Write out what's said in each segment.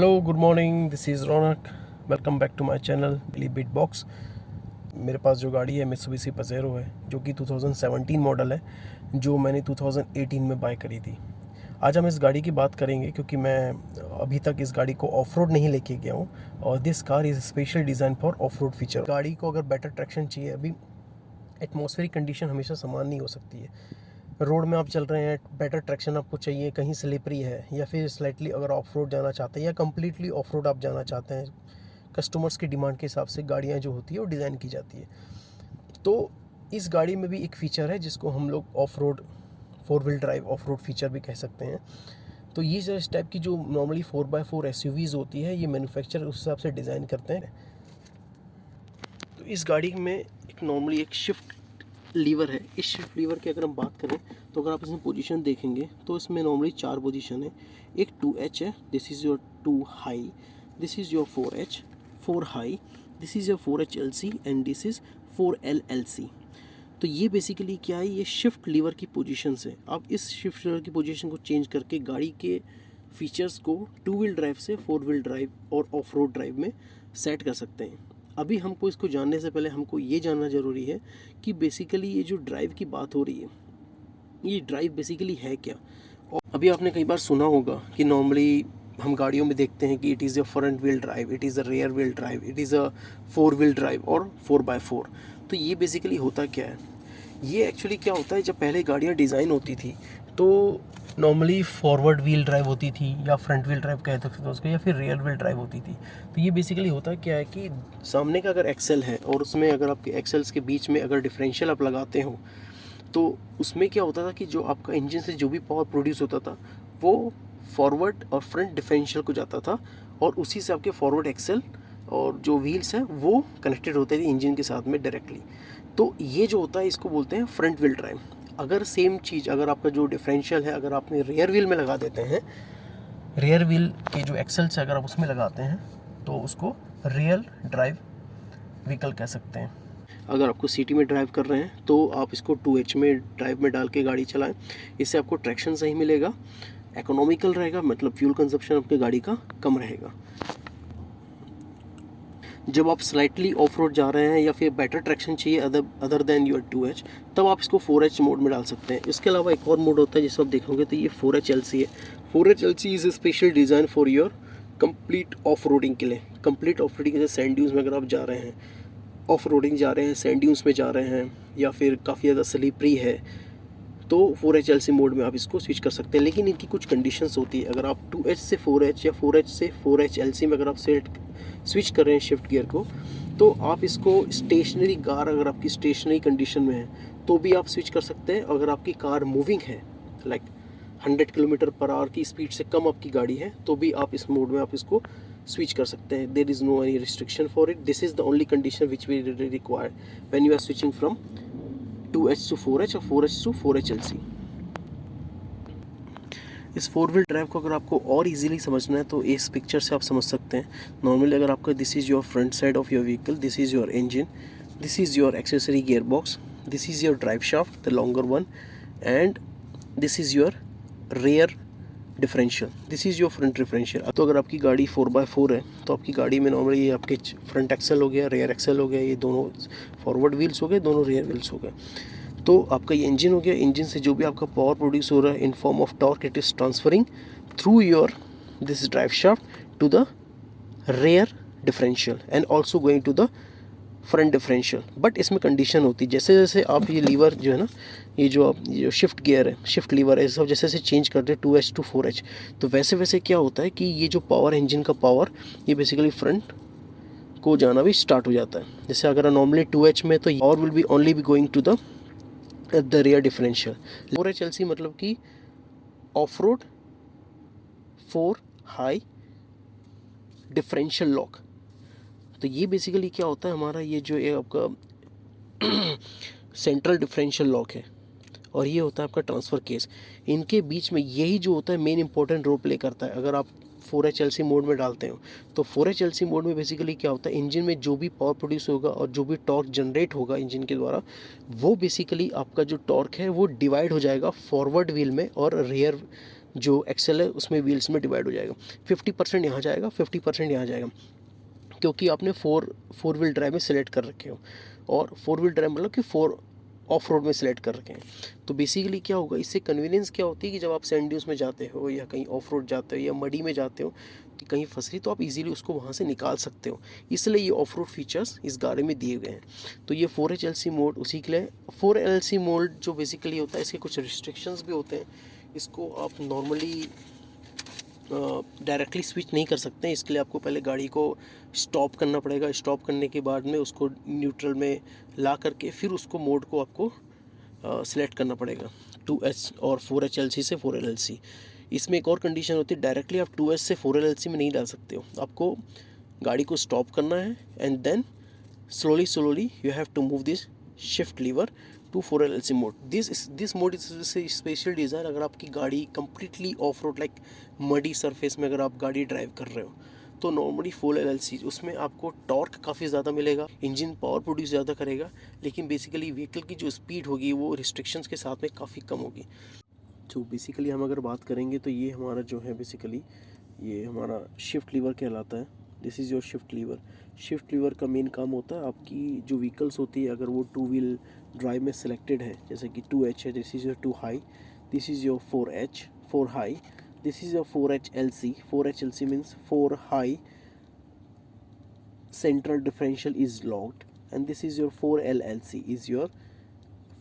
Hello good morning, this is Raunak. Welcome back to my channel daily bit box. मेरे पास जो गाड़ी है मित्सुबिशी पजेरो है, जो कि 2017 मॉडल है, जो मैंने 2018 में बाय करी थी। आज हम इस गाड़ी की बात करेंगे क्योंकि मैं अभी तक इस गाड़ी को ऑफ रोड नहीं लेके गया हूँ, और this car is special design for of road feature. गाड़ी को अगर बेटर ट्रैक्शन चाहिए, अभी एटमॉस्फेरिक कंडीशन हमेशा समान नहीं हो सकती है। रोड में आप चल रहे हैं, बेटर ट्रैक्शन आपको चाहिए, कहीं स्लिपरी है, या फिर स्लाइटली अगर ऑफ रोड जाना चाहते हैं या कम्प्लीटली ऑफ रोड आप जाना चाहते हैं, कस्टमर्स की डिमांड के हिसाब से गाड़ियाँ जो होती है वो डिज़ाइन की जाती है। तो इस गाड़ी में भी एक फ़ीचर है जिसको हम लोग of road 4 wheel drive of road feature भी कह सकते हैं। तो ये जो इस टाइप की जो नॉर्मली 4x4 SUVs होती है, ये मैन्युफैक्चरर उस हिसाब से डिज़ाइन करते हैं। तो इस गाड़ी में एक नॉर्मली एक शिफ्ट लीवर है। इस शिफ्ट लीवर की अगर हम बात करें तो अगर आप इसमें पोजीशन देखेंगे तो इसमें नॉर्मली 4 पोजीशन है। एक 2H है, this is your 2 high, this is your 4H 4 high, this is your 4H LC and this is 4L LC। तो ये बेसिकली क्या है, ये शिफ्ट लीवर की पोजीशन है। आप इस शिफ्ट लीवर की पोजीशन को चेंज करके गाड़ी के फीचर्स को 2 व्हील ड्राइव से 4 व्हील ड्राइव और ऑफ रोड ड्राइव में सेट कर सकते हैं। अभी हमको इसको जानने से पहले हमको ये जानना ज़रूरी है कि बेसिकली ये जो ड्राइव की बात हो रही है, ये ड्राइव बेसिकली है क्या। और अभी आपने कई बार सुना होगा कि नॉर्मली हम गाड़ियों में देखते हैं कि it is a front wheel drive, it is a rear wheel drive, it is a 4 wheel drive और 4x4। तो ये बेसिकली होता क्या है, ये एक्चुअली क्या होता है, जब पहले गाड़ियाँ डिज़ाइन होती थी तो नॉर्मली फॉरवर्ड व्हील ड्राइव होती थी या फ्रंट व्हील ड्राइव कह सकते थे उसको, या फिर रियर व्हील ड्राइव होती थी। तो ये बेसिकली होता क्या है कि सामने का अगर एक्सेल है और उसमें अगर आपके एक्सेल्स के बीच में अगर डिफरेंशियल आप लगाते हो, तो उसमें क्या होता था कि जो आपका इंजन से जो भी पावर प्रोड्यूस होता था वो फॉरवर्ड और फ्रंट डिफरेंशियल को जाता था, और उसी से आपके फॉरवर्ड एक्सेल और जो व्हील्स हैं वो कनेक्टेड होते थे इंजन के साथ में डायरेक्टली। तो ये जो होता है इसको बोलते हैं फ्रंट व्हील ड्राइव। अगर सेम चीज़ अगर आपका जो डिफरेंशियल है अगर आपने रियर व्हील में लगा देते हैं, रियर व्हील के जो एक्सेल से अगर आप उसमें लगाते हैं तो उसको रियल ड्राइव व्हीकल कह सकते हैं। अगर आपको सिटी में ड्राइव कर रहे हैं तो आप इसको 2H में ड्राइव में डाल के गाड़ी चलाएं, इससे आपको ट्रैक्शन सही मिलेगा, इकोनॉमिकल रहेगा, मतलब फ्यूल कंजप्शन आपकी गाड़ी का कम रहेगा। जब आप स्लाइटली ऑफ रोड जा रहे हैं या फिर बेटर ट्रैक्शन चाहिए अदर देन योर 2H, तब आप इसको 4H मोड में डाल सकते हैं। इसके अलावा एक और मोड होता है जिसको आप देखोगे तो ये 4H LC है। 4H LC is a special design for your complete off roading के लिए। कंप्लीट ऑफ रोडिंग जैसे सैंड ड्यून्स में अगर आप जा रहे हैं, ऑफ रोडिंग जा रहे हैं, सैंड ड्यून्स में जा रहे हैं, या फिर काफ़ी ज़्यादा स्लिपरी है, तो 4H LC मोड में आप इसको स्विच कर सकते हैं। लेकिन इनकी कुछ कंडीशंस होती है। अगर आप 2H से 4H या 4H से 4H LC में अगर आप स्विच कर रहे हैं शिफ्ट गियर को, तो आप इसको स्टेशनरी कार, अगर आपकी स्टेशनरी कंडीशन में है तो भी आप स्विच कर सकते हैं। अगर आपकी कार मूविंग है, लाइक 100 किलोमीटर पर आवर की स्पीड से कम आपकी गाड़ी है, तो भी आप इस मोड में आप इसको स्विच कर सकते हैं। There is no any restriction for it. This is the only condition which we require when you are switching from 2H to 4H और 4H to 4H LC। इस 4 व्हील ड्राइव को अगर आपको और इजीली समझना है तो इस पिक्चर से आप समझ सकते हैं। नॉर्मली अगर आपका this is your front side of your vehicle, this is your engine, this is your accessory gear box, this is your drive shaft the longer one, and this is your rear differential, this is your front differential. तो अगर आपकी गाड़ी 4x4 है तो आपकी गाड़ी में normally ये आपके फ्रंट एक्सेल हो गया, रेयर एक्सेल हो गया, ये दोनों फॉरवर्ड व्हील्स हो गए, दोनों रेयर व्हील्स हो गए। तो आपका ये इंजन हो गया, इंजन से जो भी आपका पावर प्रोड्यूस हो रहा है in form of torque, it is transferring through your this drive shaft to the rear differential and also going to the front differential. But इसमें कंडीशन होती है, जैसे जैसे आप ये लीवर जो है ना, ये जो शिफ्ट गियर है, शिफ्ट लीवर है, सब जैसे जैसे चेंज करते हैं 2H to 4H, तो वैसे वैसे क्या होता है कि ये जो पावर, इंजन का पावर, ये बेसिकली फ्रंट को जाना भी स्टार्ट हो जाता है। जैसे अगर नॉर्मली 2H में तो और will be only be going to the rear differential. 4H LC मतलब कि off road 4 high differential lock. तो ये बेसिकली क्या होता है, हमारा ये जो है आपका सेंट्रल डिफरेंशियल लॉक है, और ये होता है आपका ट्रांसफ़र केस। इनके बीच में यही जो होता है मेन इंपॉर्टेंट रोल प्ले करता है। अगर आप 4H LC मोड में डालते हो तो 4H LC मोड में बेसिकली क्या होता है, इंजन में जो भी पावर प्रोड्यूस होगा और जो भी टॉर्क जनरेट होगा इंजन के द्वारा, वो बेसिकली आपका जो टॉर्क है वो डिवाइड हो जाएगा फॉरवर्ड व्हील में और रेयर जो एक्सेल है उसमें व्हील्स में डिवाइड हो जाएगा। 50% यहाँ जाएगा, 50% यहाँ जाएगा, क्योंकि आपने फोर व्हील ड्राइव में सेलेक्ट कर रखे हो, और फोर व्हील ड्राइव मतलब कि फोर ऑफ रोड में सेलेक्ट कर रखे हैं। तो बेसिकली क्या होगा, इससे कन्वीनियंस क्या होती है कि जब आप सैंड ड्यून्स में जाते हो या कहीं ऑफ रोड जाते हो या मडी में जाते हो कि कहीं फंस रही, तो आप इजीली उसको वहाँ से निकाल सकते हो। इसलिए ये ऑफ रोड फीचर्स इस गाड़ी में दिए गए हैं। तो ये 4HLC मोड उसी के लिए। 4LC मोड जो बेसिकली होता है, इसके कुछ रिस्ट्रिक्शंस भी होते हैं। इसको आप नॉर्मली डायरेक्टली स्विच नहीं कर सकते हैं। इसके लिए आपको पहले गाड़ी को स्टॉप करना पड़ेगा। स्टॉप करने के बाद में उसको न्यूट्रल में ला करके फिर उसको मोड को आपको सिलेक्ट करना पड़ेगा, 2H और 4HLC से 4LLC। इसमें एक और कंडीशन होती है, डायरेक्टली आप 2H से 4LLC में नहीं डाल सकते हो। आपको गाड़ी को स्टॉप करना है and then slowly you have to move this shift lever to 4LLC mode. This mode is special design अगर आपकी गाड़ी completely off road like muddy surface में अगर आप गाड़ी ड्राइव कर रहे हो, तो नॉर्मली 4LLC उसमें आपको टॉर्क काफ़ी ज़्यादा मिलेगा, इंजन पावर प्रोड्यूस ज़्यादा करेगा, लेकिन बेसिकली व्हीकल की जो स्पीड होगी वो रिस्ट्रिक्शंस के साथ में काफ़ी कम होगी। तो बेसिकली हम अगर बात करेंगे तो ये हमारा जो है बेसिकली ये हमारा शिफ्ट लीवर कहलाता है। This is your shift lever. Shift lever का मेन काम होता है, आपकी जो व्हीकल्स होती है अगर वो 2 व्हील ड्राइव में सिलेक्टेड है, जैसे कि 2H है, this is your 2 high, this is your 4H 4 high, this is your 4HLC। 4HLC means 4 high central differential is locked, and this is your 4LLC is your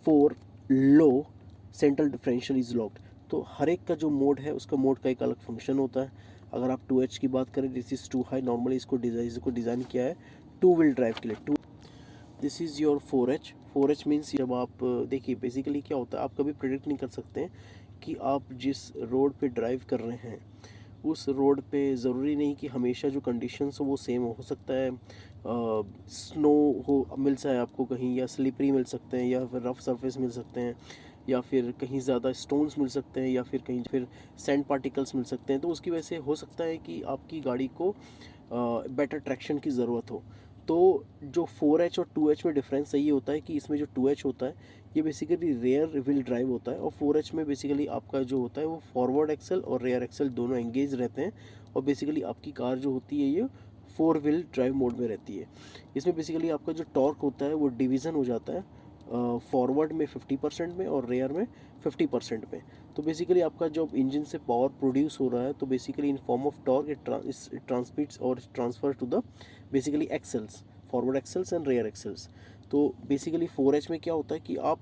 4 low central differential is locked। तो हर एक का जो mode है उसका mode का एक अलग function होता है। अगर आप 2H की बात करें, दिस इज़ 2 हाई, नॉर्मली इसको डिज़ाइन किया है 2 व्हील ड्राइव के लिए। This is your 4H। 4H means जब आप देखिए बेसिकली क्या होता है, आप कभी प्रेडिक्ट नहीं कर सकते हैं कि आप जिस रोड पे ड्राइव कर रहे हैं उस रोड पे ज़रूरी नहीं कि हमेशा जो कंडीशंस हो वो सेम हो सकता है। स्नो हो मिल जाए आपको कहीं, या स्लिपरी मिल सकते हैं, या फिर रफ सरफेस मिल सकते हैं, या फिर कहीं ज़्यादा स्टोन्स मिल सकते हैं, या फिर कहीं फिर सैंड पार्टिकल्स मिल सकते हैं। तो उसकी वजह से हो सकता है कि आपकी गाड़ी को बेटर ट्रैक्शन की ज़रूरत हो। तो जो 4H और 2H में डिफरेंस यही होता है कि इसमें जो 2H होता है ये बेसिकली रेयर व्हील ड्राइव होता है, और 4H में बेसिकली आपका जो होता है वो फॉरवर्ड एक्सल और रेयर एक्सल दोनों एंगेज रहते हैं, और बेसिकली आपकी कार जो होती है ये 4 व्हील ड्राइव मोड में रहती है। इसमें बेसिकली आपका जो टॉर्क होता है वो डिवीज़न हो जाता है फॉरवर्ड में 50% में और रेयर में 50% में। तो बेसिकली आपका जब इंजन से पावर प्रोड्यूस हो रहा है तो basically in form of torque it transmits और transfer to the basically axles, forward axles and rear axles. तो बेसिकली 4H में क्या होता है कि आप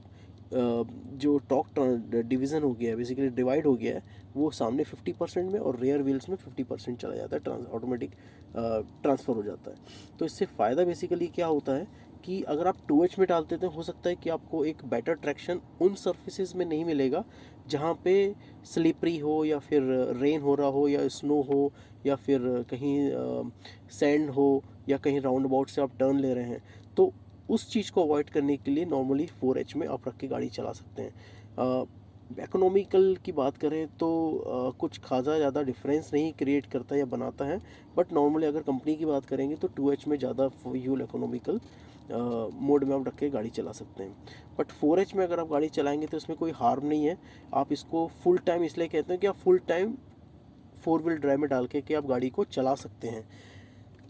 जो टॉर्क डिवीज़न हो गया है, बेसिकली डिवाइड हो गया है, वो सामने 50% में और रेयर व्हील्स में 50% चला जाता है, ऑटोमेटिक ट्रांसफ़र हो जाता है। तो इससे फ़ायदा बेसिकली क्या होता है कि अगर आप 2H में डालते हैं तो हो सकता है कि आपको एक बेटर ट्रैक्शन उन सर्फेसेस में नहीं मिलेगा जहाँ पे स्लिपरी हो, या फिर रेन हो रहा हो, या स्नो हो, या फिर कहीं सैंड हो, या कहीं राउंड अबाउट से आप टर्न ले रहे हैं। तो उस चीज़ को अवॉइड करने के लिए नॉर्मली 4H में आप रख के गाड़ी चला सकते हैं। इकोनॉमिकल की बात करें तो कुछ खासा ज़्यादा डिफरेंस नहीं क्रिएट करता या बनाता है, बट नॉर्मली अगर कंपनी की बात करेंगे तो 2H में ज़्यादा फ्यूल इकोनॉमिकल मोड में आप रख के गाड़ी चला सकते हैं। बट 4H में अगर आप गाड़ी चलाएंगे तो इसमें कोई हार्म नहीं है। आप इसको फुल टाइम इसलिए कहते हैं कि आप फुल टाइम 4 व्हील ड्राइव में डाल के आप गाड़ी को चला सकते हैं।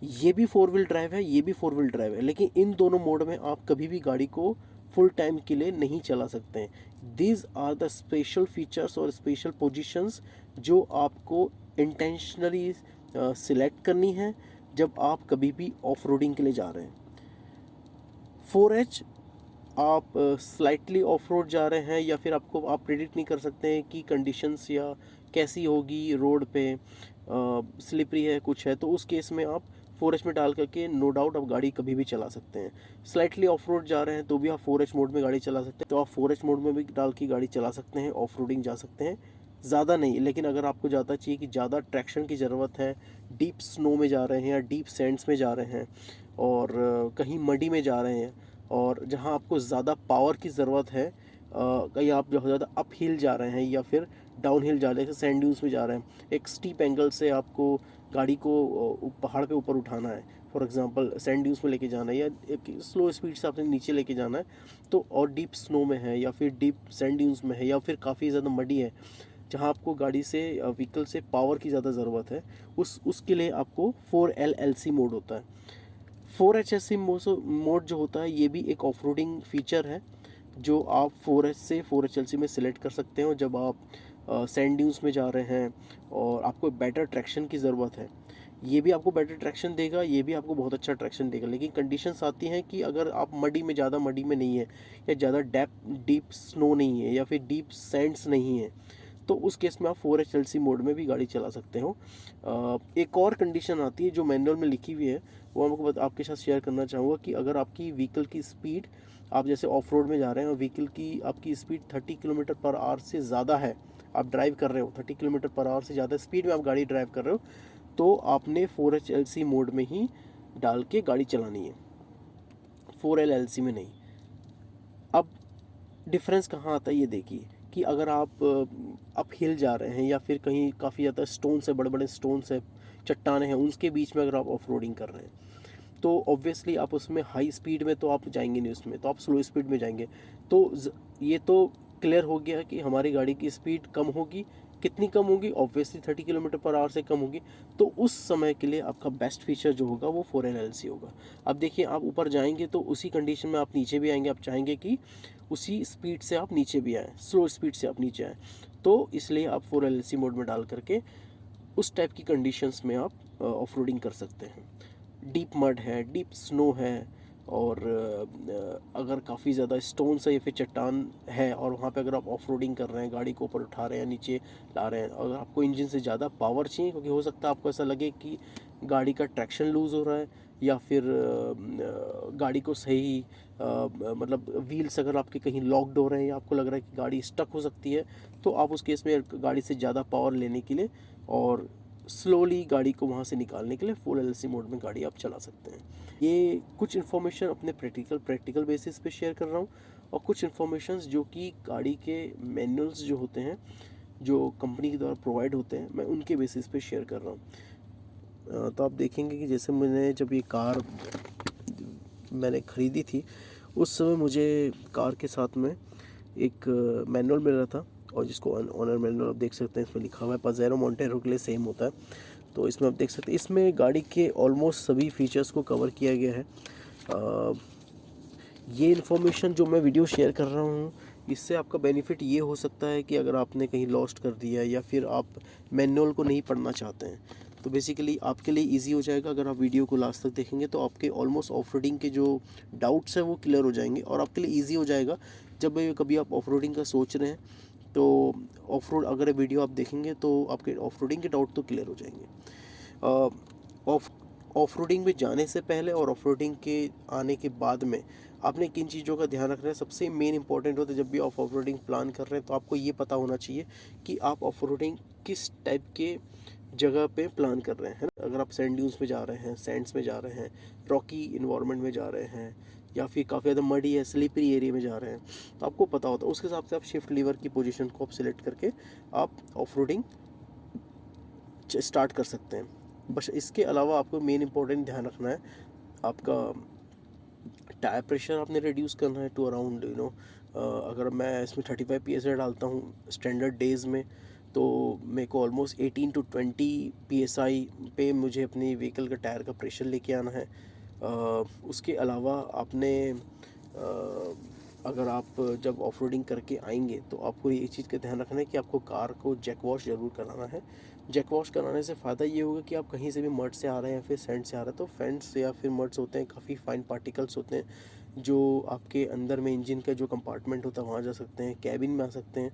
ये भी 4 व्हील ड्राइव है, ये भी 4 व्हील ड्राइव है, लेकिन इन दोनों मोड में आप कभी भी गाड़ी को फुल टाइम के लिए नहीं चला सकते हैं। These are the special features और स्पेशल पोजीशंस जो आपको इंटेंशनली सिलेक्ट करनी है जब आप कभी भी ऑफ रोडिंग के लिए जा रहे हैं। 4H आप स्लाइटली ऑफ रोड जा रहे हैं, या फिर आपको आप प्रेडिक्ट नहीं कर सकते हैं कि कंडीशंस या कैसी होगी रोड पे, स्लिपरी है कुछ है, तो उस केस में आप 4H में डाल करके नो डाउट आप गाड़ी कभी भी चला सकते हैं। स्लाइटली ऑफ रोड जा रहे हैं तो भी आप 4H मोड में गाड़ी चला सकते हैं, तो आप 4H मोड में भी डाल के गाड़ी चला सकते हैं, ऑफ रोडिंग जा सकते हैं। ज़्यादा नहीं, लेकिन अगर आपको ज़्यादा चाहिए कि ज़्यादा ट्रैक्शन की ज़रूरत है, डीप स्नो में जा रहे हैं या डीप सैंड्स में जा रहे हैं, और कहीं मडी में जा रहे हैं, और जहां आपको ज़्यादा पावर की ज़रूरत है, कहीं आप बहुत ज़्यादा अप हिल जा रहे हैं या फिर डाउन हिल जा रहे हैं, सैंड ड्यून्स में जा रहे हैं, एक स्टीप एंगल से आपको गाड़ी को पहाड़ पे ऊपर उठाना है, फॉर एग्जांपल सैंड ड्यून्स में लेके जाना है, या एक स्लो स्पीड से आपने नीचे लेके जाना है, तो और डीप स्नो में है या फिर डीप सैंड ड्यून्स में है या फिर काफ़ी ज़्यादा मडी है, जहाँ आपको गाड़ी से व्हीकल से पावर की ज़्यादा ज़रूरत है, उसके लिए आपको 4LLC मोड होता है। 4HSC मोड जो होता है ये भी एक ऑफ रोडिंग फीचर है जो आप 4H से 4HLC में सिलेक्ट कर सकते हो जब आप सैंड ड्यून्स में जा रहे हैं और आपको बेटर ट्रैक्शन की ज़रूरत है। ये भी आपको बेटर ट्रैक्शन देगा, ये भी आपको बहुत अच्छा ट्रैक्शन देगा, लेकिन कंडीशंस आती हैं कि अगर आप ज़्यादा मडी में नहीं है या ज़्यादा डीप स्नो नहीं है या फिर डीप सैंड्स नहीं है, तो उस केस में आप 4HLC मोड में भी गाड़ी चला सकते हो। एक और कंडीशन आती है जो मैनुअल में लिखी हुई है, वो आपको आपके साथ शेयर करना चाहूँगा कि अगर आपकी व्हीकल की स्पीड, आप जैसे ऑफ रोड में जा रहे हैं और व्हीकल की आपकी स्पीड 30 किलोमीटर पर आवर से ज़्यादा है, आप ड्राइव कर रहे हो 30 किलोमीटर पर आवर से ज़्यादा स्पीड में आप गाड़ी ड्राइव कर रहे हो, तो आपने 4HLC मोड में ही डाल के गाड़ी चलानी है, 4LLC में नहीं। अब डिफरेंस कहाँ आता है ये देखिए कि अगर आप अप हिल जा रहे हैं या फिर कहीं काफ़ी ज़्यादा स्टोन्स है, बड़े बड़े स्टोन्स है, चट्टाने हैं, उसके बीच में अगर आप ऑफ रोडिंग कर रहे हैं तो ऑब्वियसली आप उसमें हाई स्पीड में तो आप जाएंगे नहीं, उसमें तो आप स्लो स्पीड में जाएंगे। तो ये तो क्लियर हो गया कि हमारी गाड़ी की स्पीड कम होगी। कितनी कम होगी? ऑब्वियसली 30 किलोमीटर पर आवर से कम होगी। तो उस समय के लिए आपका बेस्ट फीचर जो होगा वो 4LLC होगा। अब देखिए, आप ऊपर जाएंगे तो उसी कंडीशन में आप नीचे भी आएंगे, आप चाहेंगे कि उसी स्पीड से आप नीचे भी आएँ, स्लो स्पीड से आप नीचे आएँ, तो इसलिए आप 4LLC मोड में डाल करके उस टाइप की कंडीशंस में आप ऑफ रोडिंग कर सकते हैं। डीप मड है, डीप स्नो है, और अगर काफ़ी ज़्यादा स्टोन्स है या फिर चट्टान है और वहाँ पे अगर आप ऑफ रोडिंग कर रहे हैं, गाड़ी को ऊपर उठा रहे हैं, नीचे ला रहे हैं, अगर आपको इंजन से ज़्यादा पावर चाहिए, क्योंकि हो सकता है आपको ऐसा लगे कि गाड़ी का ट्रैक्शन लूज़ हो रहा है या फिर गाड़ी को सही मतलब व्हील्स अगर आपके कहीं लॉक्ड हो रहे हैं या आपको लग रहा है कि गाड़ी स्टक हो सकती है, तो आप उस केस में गाड़ी से ज़्यादा पावर लेने के लिए और स्लोली गाड़ी को वहाँ से निकालने के लिए 4LLC मोड में गाड़ी आप चला सकते हैं। ये कुछ इन्फॉर्मेशन अपने प्रैक्टिकल बेसिस पे शेयर कर रहा हूँ, और कुछ इन्फॉर्मेशंस जो कि गाड़ी के मैनुअल्स जो होते हैं, जो कंपनी के द्वारा प्रोवाइड होते हैं, मैं उनके बेसिस पे शेयर कर रहा हूँ। तो आप देखेंगे कि जैसे मैंने जब ये कार मैंने ख़रीदी थी, उस समय मुझे कार के साथ में एक मैनुअल मिल रहा था, और जिसको ऑनर मैनुअल आप देख सकते हैं, इसमें लिखा हुआ है पजेरो मोंटेरो के लिए सेम होता है। तो इसमें आप देख सकते हैं, इसमें गाड़ी के ऑलमोस्ट सभी फीचर्स को कवर किया गया है। ये इन्फॉर्मेशन जो मैं वीडियो शेयर कर रहा हूँ, इससे आपका बेनिफिट ये हो सकता है कि अगर आपने कहीं लॉस्ट कर दिया या फिर आप मैनुअल को नहीं पढ़ना चाहते हैं, तो बेसिकली आपके लिए इजी हो जाएगा। अगर आप वीडियो को लास्ट तक देखेंगे तो आपके ऑलमोस्ट ऑफ रोडिंग के जो डाउट्स हैं वो क्लियर हो जाएंगे, और आपके लिए ईजी हो जाएगा जब कभी आप ऑफ रोडिंग का सोच रहे हैं। तो ऑफ रोड अगर वीडियो आप देखेंगे तो आपके ऑफ रोडिंग के डाउट तो क्लियर हो जाएंगे। ऑफ रोडिंग में जाने से पहले और ऑफ रोडिंग के आने के बाद में आपने किन चीज़ों का ध्यान रखना है, सबसे मेन इंपॉर्टेंट होता है। जब भी आप ऑफ रोडिंग प्लान कर रहे हैं तो आपको ये पता होना चाहिए कि आप ऑफ रोडिंग किस टाइप के जगह पे प्लान कर रहे हैं, है ना। अगर आप सैंड ड्यून्स में जा रहे हैं, सैंड्स में जा रहे हैं, रॉकी इन्वायरमेंट में जा रहे हैं, या फिर काफ़ी ज़्यादा मडी है, स्लिपरी एरिया में जा रहे हैं, तो आपको पता होता है। उसके हिसाब से आप शिफ्ट लीवर की पोजीशन को आप सिलेक्ट करके आप ऑफ रोडिंग स्टार्ट कर सकते हैं। बस इसके अलावा आपको मेन इंपॉर्टेंट ध्यान रखना है, आपका टायर प्रेशर आपने रिड्यूस करना है टू अराउंड अगर मैं इसमें 35 PSI डालता हूँ स्टैंडर्ड डेज़ में, तो मेरे को ऑलमोस्ट 18 to 20 PSI पे मुझे अपनी व्हीकल का टायर का प्रेशर लेके आना है। उसके अलावा आपने अगर आप जब ऑफ रोडिंग करके आएंगे तो आपको ये चीज़ का ध्यान रखना है कि आपको कार को जैक वॉश ज़रूर कराना है। जैक वॉश कराने से फ़ायदा ये होगा कि आप कहीं से भी मड से आ रहे हैं या फिर सैंड से आ रहे हैं, तो फैंड्स या फिर मड्स होते हैं, काफ़ी फाइन पार्टिकल्स होते हैं जो आपके अंदर में इंजन का जो कंपार्टमेंट होता है वहाँ जा सकते हैं, कैबिन में आ सकते हैं।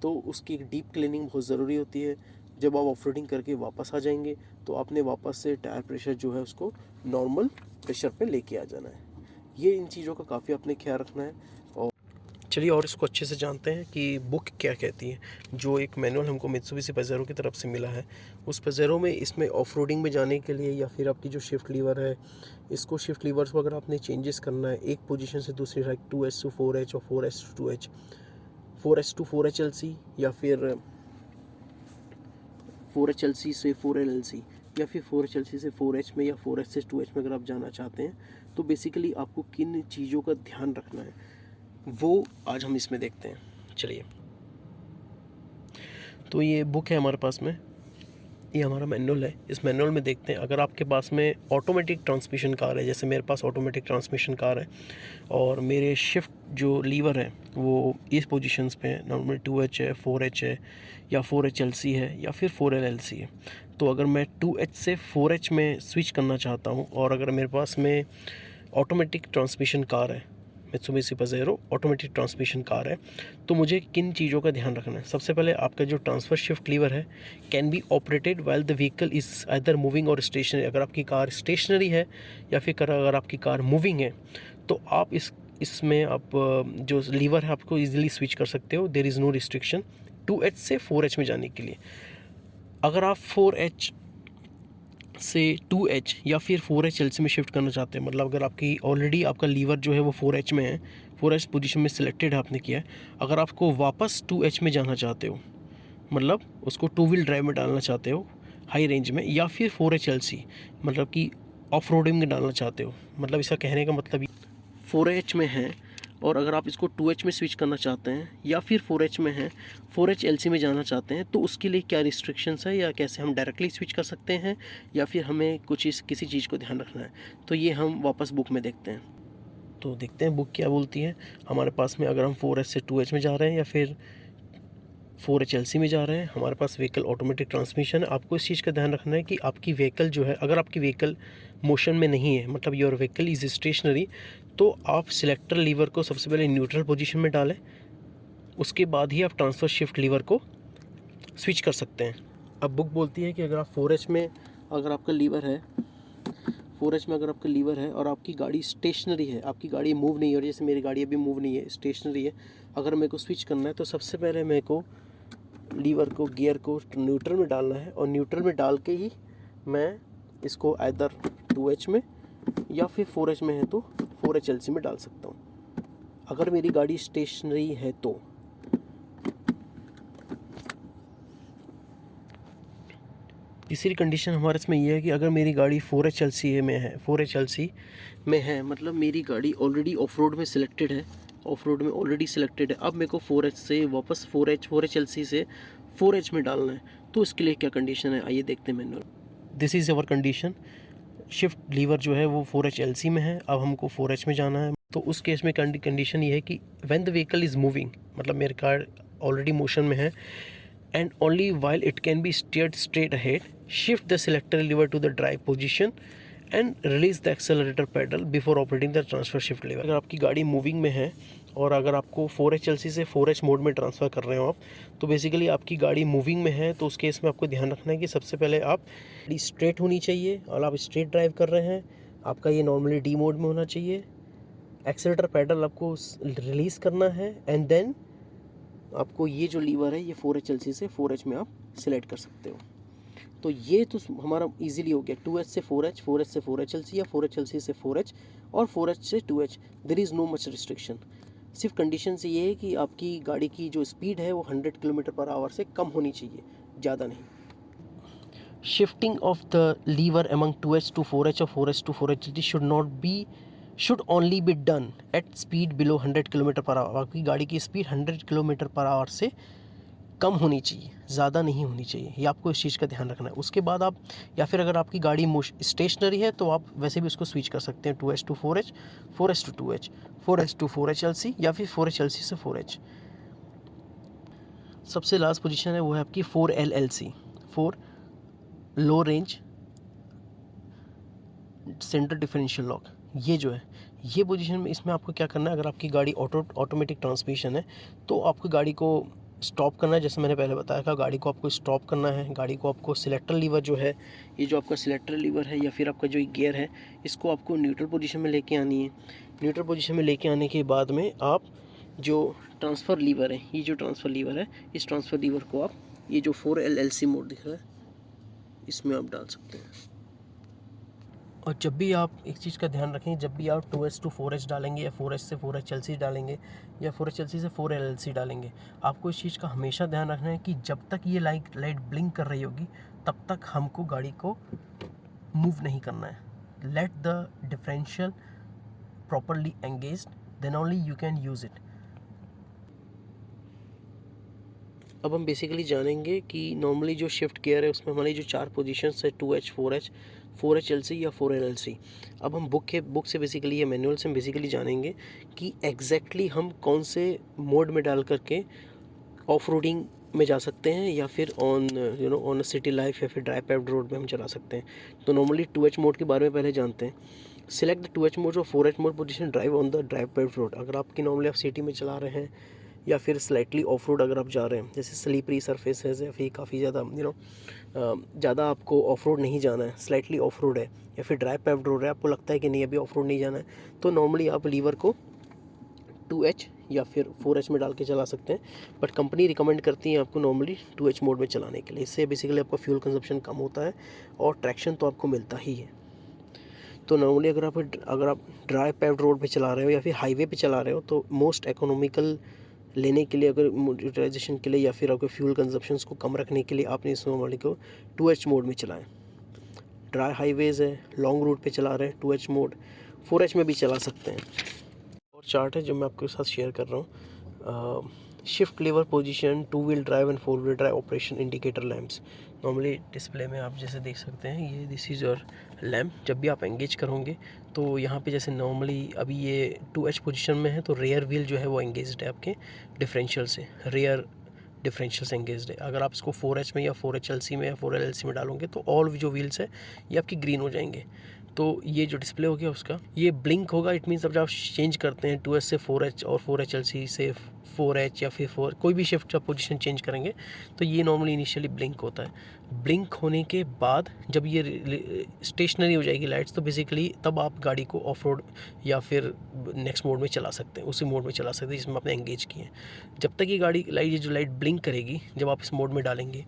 तो उसकी एक डीप क्लीनिंग बहुत ज़रूरी होती है। जब आप ऑफ रोडिंग करके वापस आ जाएंगे तो आपने वापस से टायर प्रेशर जो है उसको नॉर्मल प्रेशर पे लेके आ जाना है। ये इन चीज़ों का काफ़ी अपने ख्याल रखना है। और चलिए और इसको अच्छे से जानते हैं कि बुक क्या कहती है। जो एक मैनुअल हमको मित्सुबिशी पजेरो की तरफ से मिला है, उस पजेरो में इसमें ऑफ रोडिंग में जाने के लिए या फिर आपकी जो शिफ्ट लीवर है, इसको शिफ्ट लीवर्स को अगर आपने चेंजेस करना है एक पोजीशन से दूसरी, लाइक 2H to 4H और 4S to 2H, 4S to 4HLC या फिर 4HLC से 4LLC, या फिर 4HLC से 4H में या 4H से 2H में अगर आप जाना चाहते हैं, तो बेसिकली आपको किन चीज़ों का ध्यान रखना है वो आज हम इसमें देखते हैं। चलिए, तो ये बुक है हमारे पास में, ये हमारा मैनुअल है। इस मैनुअल में देखते हैं, अगर आपके पास में ऑटोमेटिक ट्रांसमिशन कार है, जैसे मेरे पास ऑटोमेटिक ट्रांसमिशन कार है और मेरे शिफ्ट जो लीवर है वो इस पोजीशंस पे है, नॉर्मल 2H है, 4H है, या 4HLC है, या फिर 4LLC है। तो अगर मैं 2H से 4H में स्विच करना चाहता हूँ और अगर मेरे पास में ऑटोमेटिक ट्रांसमिशन कार है, Mitsubishi Pajero automatic transmission car है, तो मुझे किन चीज़ों का ध्यान रखना है। सबसे पहले आपका जो ट्रांसफ़र शिफ्ट लीवर है can be operated while the vehicle is either moving और स्टेशनरी। अगर आपकी कार स्टेशनरी है या फिर अगर आपकी कार मूविंग है तो आप इसमें आप जो लीवर है आपको ईजिली स्विच कर सकते हो। There is no restriction 2H से 4H में जाने के लिए। अगर आप 4H से 2H या फिर 4HLC में शिफ्ट करना चाहते हैं, मतलब अगर आपकी ऑलरेडी आपका लीवर जो है वो 4H में है, 4H पोजीशन में सिलेक्टेड है, आपने किया है, अगर आपको वापस 2H में जाना चाहते हो, मतलब उसको 2 व्हील ड्राइव में डालना चाहते हो हाई रेंज में, या फिर 4HLC मतलब कि ऑफ रोडिंग में डालना चाहते हो, मतलब इसका कहने का मतलब 4H में है और अगर आप इसको 2H में स्विच करना चाहते हैं या फिर 4H में है 4HLC में जाना चाहते हैं, तो उसके लिए क्या रिस्ट्रिक्शंस है या कैसे हम डायरेक्टली स्विच कर सकते हैं या फिर हमें किसी चीज़ को ध्यान रखना है, तो ये हम वापस बुक में देखते हैं। तो देखते हैं बुक क्या बोलती है हमारे पास में। अगर हम 4H से 2H में जा रहे हैं या फिर 4HLC में जा रहे हैं, हमारे पास व्हीकल ऑटोमेटिक ट्रांसमिशन है। आपको इस चीज़ का ध्यान रखना है कि आपकी व्हीकल जो है, अगर आपकी व्हीकल मोशन में नहीं है, मतलब योर व्हीकल इज़ स्टेशनरी, तो आप सिलेक्टर लीवर को सबसे पहले न्यूट्रल पोजीशन में डालें, उसके बाद ही आप ट्रांसफ़र शिफ्ट लीवर को स्विच कर सकते हैं। अब बुक बोलती है कि अगर आप 4H में अगर आपका लीवर है 4H में अगर आपका लीवर है और आपकी गाड़ी स्टेशनरी है, आपकी गाड़ी मूव नहीं हो रही, जैसे मेरी गाड़ी अभी मूव नहीं है, स्टेशनरी है, अगर मेरे को स्विच करना है तो सबसे पहले मेरे को लीवर को, गियर को न्यूट्रल में डालना है और न्यूट्रल में डाल के ही मैं इसको आइदर 2H में या फिर 4H में है तो 4HLC में डाल सकता हूँ, अगर मेरी गाड़ी स्टेशनरी है तो। तीसरी कंडीशन हमारे इसमें यह है कि अगर मेरी गाड़ी 4HLC में है मतलब मेरी गाड़ी ऑलरेडी ऑफ रोड में सिलेक्टेड है, ऑफ रोड में ऑलरेडी सिलेक्टेड है, अब मेरे को 4H से वापस 4HLC से 4H में डालना है, तो इसके लिए क्या कंडीशन है आइए देखते हैं manual. This is our condition, shift lever जो है वो 4HLC में है, अब हमको 4H में जाना है। तो उस केस में कंडीशन ये है कि when the vehicle is moving, मतलब मेरी कार ऑलरेडी मोशन में है, and only while it can be steered straight ahead, shift the selector lever to the drive position and release the accelerator pedal before operating the transfer shift lever। अगर आपकी गाड़ी moving में है और अगर आपको 4HLC से 4H मोड में ट्रांसफ़र कर रहे हो आप, तो बेसिकली आपकी गाड़ी मूविंग में है, तो उस केस में आपको ध्यान रखना है कि सबसे पहले आप गाड़ी स्ट्रेट होनी चाहिए और आप स्ट्रेट ड्राइव कर रहे हैं, आपका ये नॉर्मली डी मोड में होना चाहिए, एक्सेलेरेटर पैडल आपको रिलीज़ करना है एंड देन आपको ये जो लीवर है ये 4HLC से 4H में आप सिलेक्ट कर सकते हो। तो ये तो हमारा इजीली हो गया 2H से 4H, 4H से 4HLC या 4HLC से 4H और 4H से 2H। There is no much restriction. सिर्फ कंडीशन से ये है कि आपकी गाड़ी की जो स्पीड है वो 100 किलोमीटर पर आवर से कम होनी चाहिए, ज़्यादा नहीं। Shifting of the lever among 2H to 4H और 4H to 4HLC should only be done at speed below 100 kilometre per hour. आपकी गाड़ी की स्पीड 100 किलोमीटर पर आवर से कम होनी चाहिए, ज़्यादा नहीं होनी चाहिए, ये आपको इस चीज़ का ध्यान रखना है। उसके बाद आप या फिर अगर आपकी गाड़ी स्टेशनरी है तो आप वैसे भी उसको स्विच कर सकते हैं 2H to 4H, 4H to 2H, 4H to 4HLC या फिर 4HLC से 4H। सबसे लास्ट पोजीशन है वो है आपकी 4LLC, 4 लो रेंज सेंटर डिफरेंशियल लॉक। ये जो है ये पोजीशन में, इसमें आपको क्या करना है, अगर आपकी गाड़ी ऑटोमेटिक ट्रांसमिशन है तो आपको गाड़ी को स्टॉप करना है, जैसे मैंने पहले बताया था, गाड़ी को आपको स्टॉप करना है, गाड़ी को आपको सिलेक्टर लीवर जो है, ये जो आपका सिलेक्टर लीवर है या फिर आपका जो गियर है, इसको आपको न्यूट्रल पोजीशन में लेके आनी है। न्यूट्रल पोजीशन में लेके आने के बाद में आप जो ट्रांसफ़र लीवर है, ये जो ट्रांसफ़र लीवर है, इस ट्रांसफ़र लीवर को आप ये जो 4LLC मोड दिख रहा है इसमें आप डाल सकते हैं। और जब भी आप एक चीज़ का ध्यान रखें, जब भी आप 2H to 4H डालेंगे या 4H से 4HLC डालेंगे या 4HLC से 4LLC डालेंगे, आपको इस चीज़ का हमेशा ध्यान रखना है कि जब तक ये लाइट ब्लिंक कर रही होगी तब तक हमको गाड़ी को मूव नहीं करना है। Let the differential properly engaged, then only you can use it. अब हम बेसिकली जानेंगे कि नॉर्मली जो शिफ्ट गियर है उसमें हमारी जो 4 पोजीशंस है 2H 4H LC या 4L LC। अब हम बुक से बेसिकली या मैनुअल से हम बेसिकली जानेंगे कि एग्जैक्टली हम कौन से मोड में डाल करके ऑफ रोडिंग में जा सकते हैं या फिर ऑन सिटी लाइफ या फिर ड्राई पेव्ड रोड में हम चला सकते हैं। तो नॉर्मली 2H मोड के बारे में पहले जानते हैं। सिलेक्ट द 2H मोड और 4H mode position drive on the dry paved road. अगर आपकी नॉर्मली आप सिटी में चला रहे हैं या फिर स्लाइटली ऑफ रोड अगर आप जा रहे हैं, जैसे स्लीपरी सरफेसेस या फिर काफ़ी ज़्यादा ज़्यादा आपको ऑफ रोड नहीं जाना है, स्लाइटली ऑफ रोड है या फिर ड्राई पेव्ड रोड है, आपको लगता है कि नहीं अभी ऑफ रोड नहीं जाना है, तो नॉर्मली आप लीवर को 2H या फिर 4H में डाल के चला सकते हैं। बट कंपनी रिकमेंड करती है आपको नॉर्मली 2H मोड में चलाने के लिए। इससे बेसिकली आपका फ्यूल कंजप्शन कम होता है और ट्रैक्शन तो आपको मिलता ही है। तो नॉर्मली अगर आप ड्राई पेव्ड रोड पे चला रहे हो या फिर हाईवे पे चला रहे हो तो मोस्ट इकोनॉमिकल लेने के लिए, अगर यूटिलाइजेशन के लिए या फिर आपके फ्यूल कंजप्शंस को कम रखने के लिए आपने इस नॉर्मली को 2H मोड में चलाएं। ड्राई हाईवेज़ है, लॉन्ग रूट पे चला रहे हैं 2H मोड, 4H में भी चला सकते हैं। और चार्ट है जो मैं आपके साथ शेयर कर रहा हूँ। Shift lever position, 2 wheel drive and 4 wheel drive operation, indicator lamps. Normally display में आप जैसे देख सकते हैं ये दिस इज़ योर लैम्प। जब भी आप एंगेज करोगे तो यहाँ पे जैसे नॉर्मली अभी ये 2H पोजीशन में है तो रेयर व्हील जो है वो एंगेज्ड है आपके डिफरेंशियल से, रेयर डिफरेंशियल से एंगेज्ड है। अगर आप इसको 4H में या 4H LC में या 4L LC में डालोगे तो ऑल जो व्हील्स है ये आपकी ग्रीन हो जाएंगे। तो ये जो डिस्प्ले हो गया उसका ये ब्लिंक होगा। इट मीन्स अब जब आप चेंज करते हैं 2H से 4H और 4H LC से 4H या फिर 4 कोई भी शिफ्ट जब पोजीशन चेंज करेंगे तो ये नॉर्मली इनिशियली ब्लिंक होता है। ब्लिंक होने के बाद जब ये स्टेशनरी हो जाएगी लाइट्स तो बेसिकली तब आप गाड़ी को ऑफ रोड या फिर नेक्स्ट मोड में चला सकते हैं, उसी मोड में चला सकते हैं जिसमें आपने एंगेज किए हैं। जब तक ये गाड़ी ये जो लाइट ब्लिंक करेगी जब आप इस मोड में डालेंगे,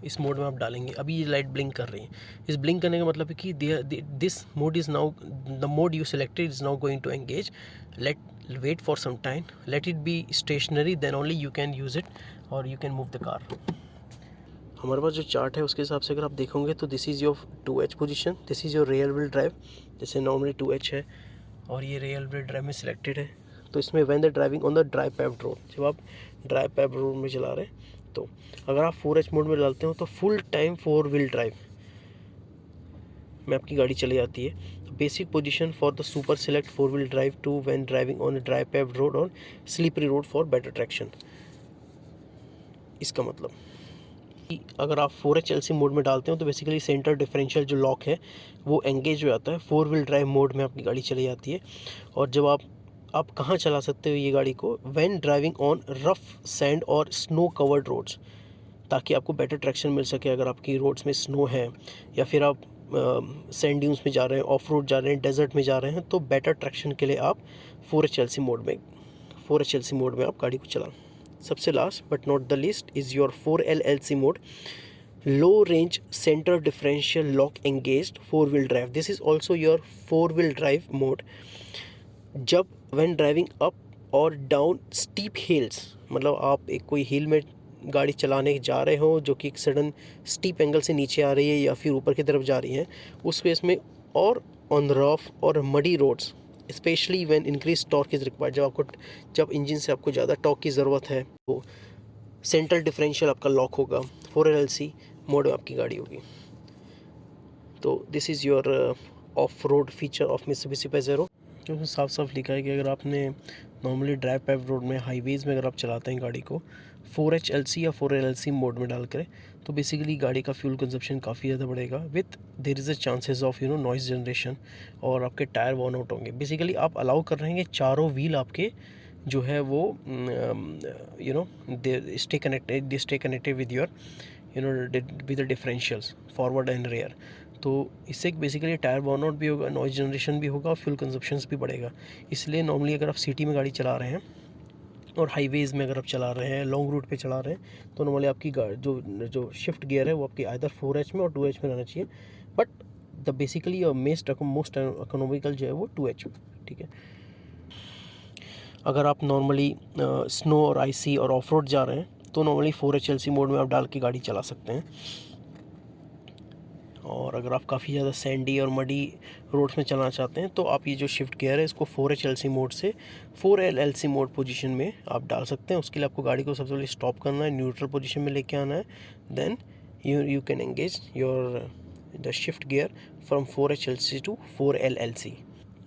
इस मोड में आप डालेंगे, अभी ये लाइट ब्लिंक कर रही है। इस ब्लिंक करने का मतलब है कि this mode is now the mode you selected is now going to engage. Let wait for some time, let it be stationary, then only you can use it और you can move the car. हमारे पास जो chart है उसके हिसाब से अगर आप देखोगे तो this is your 2H position, this is your rear wheel drive. जैसे नॉर्मली 2H है और ये रियर व्हील ड्राइव में सिलेक्टेड है। तो इसमें when the driving on the dry paved road, जब आप ड्राई पेव्ड रोड में चला रहे हैं तो अगर आप 4H मोड में डालते हो तो फुल टाइम 4 व्हील ड्राइव में आपकी गाड़ी चली जाती है। Basic position for the super select 4 wheel drive two when driving on dry paved road और slippery road for better traction. इसका मतलब कि अगर आप 4H LC मोड में डालते हो तो बेसिकली सेंटर डिफरेंशियल जो लॉक है वो एंगेज हो जाता है, 4 व्हील ड्राइव मोड में आपकी गाड़ी चली जाती है। और जब आप कहाँ चला सकते हो ये गाड़ी को, when driving on rough sand और स्नो कवर्ड रोड्स, ताकि आपको बेटर ट्रैक्शन मिल सके। अगर आपकी रोड्स में स्नो है या फिर आप सैंड ड्यून्स में जा रहे हैं, ऑफ रोड जा रहे हैं, डेजर्ट में जा रहे हैं, तो बेटर ट्रैक्शन के लिए आप 4H LC मोड में आप गाड़ी को चलाएं। सबसे last but not the least is your 4L LC mode, low range centre differential lock engaged 4 wheel drive. This is also your 4 wheel drive mode. जब व्हेन ड्राइविंग अप और down steep hills, मतलब आप एक कोई हिल में गाड़ी चलाने जा रहे हो जो कि एक सडन स्टीप एंगल से नीचे आ रही है या फिर ऊपर की तरफ जा रही है, उस केस में, और ऑन रफ और muddy roads specially when increase torque is required, जब इंजन से आपको ज़्यादा टॉर्क की ज़रूरत है तो सेंट्रल डिफरेंशियल आपका लॉक होगा, 4L LC मोड में आपकी गाड़ी होगी। तो this is your off road feature of Mitsubishi Pajero. जो साफ साफ लिखा है कि अगर आपने नॉर्मली ड्राई पेव्ड रोड में, हाईवेज़ में अगर आप चलाते हैं गाड़ी को 4H LC या 4L LC मोड में डाल कर, तो बेसिकली गाड़ी का फ्यूल कंजप्शन काफ़ी ज़्यादा बढ़ेगा with their is a chances of noise generation, और आपके टायर वॉर्न आउट होंगे। बेसिकली आप अलाउ कर रहे हैं कि चारों व्हील आपके जो है वो they stay connected with your with the differentials forward and rear. तो इससे बेसिकली टायर बर्न आउट भी होगा, नॉइज़ जनरेशन भी होगा और फ्यूल कंजप्शंस भी बढ़ेगा। इसलिए नॉर्मली अगर आप सिटी में गाड़ी चला रहे हैं और हाईवेज़ में अगर आप चला रहे हैं, लॉन्ग रूट पे चला रहे हैं, तो नॉर्मली आपकी जो शिफ्ट गियर है वो आपकी आइदर 4H में और 2H में रहना चाहिए। But the basically most economical जो है वो 2H में, ठीक है। अगर आप नॉर्मली स्नो और आईसी और ऑफ रोड जा रहे हैं तो नॉर्मली 4H LC मोड में आप डाल के गाड़ी चला सकते हैं। और अगर आप काफ़ी ज़्यादा सैंडी और मडी रोड्स में चलाना चाहते हैं तो आप ये जो शिफ्ट गियर है इसको 4HLC मोड से 4LLC मोड पोजीशन में आप डाल सकते हैं। उसके लिए आपको गाड़ी को सबसे पहले स्टॉप करना है, न्यूट्रल पोजीशन में लेके आना है, then you can engage your the shift gear from 4HLC to 4LLC।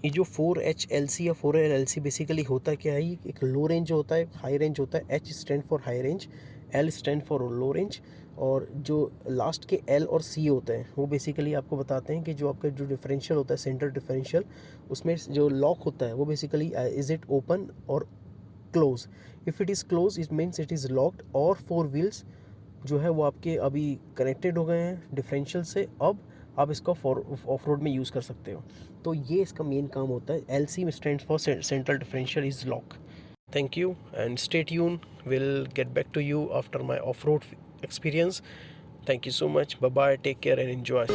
ये जो 4HLC या 4LLC बेसिकली होता क्या है, एक लो रेंज होता है, हाई रेंज होता है। H stand for high range, L stand for low range, और जो लास्ट के L और C होते हैं वो बेसिकली आपको बताते हैं कि जो आपका जो डिफरेंशियल होता है, सेंटर डिफरेंशियल, उसमें जो लॉक होता है वो बेसिकली इज़ इट ओपन और close. If it is close it means it is locked, और 4 व्हील्स जो है वो आपके अभी कनेक्टेड हो गए हैं डिफरेंशियल से। अब आप इसका ऑफ रोड में यूज़ कर सकते हो। तो ये इसका मेन काम होता है। LC stands for central differential is lock. Thank you and stay tuned. We'll get back to you after my off-road experience. Thank you so much. Bye bye. Take care and enjoy.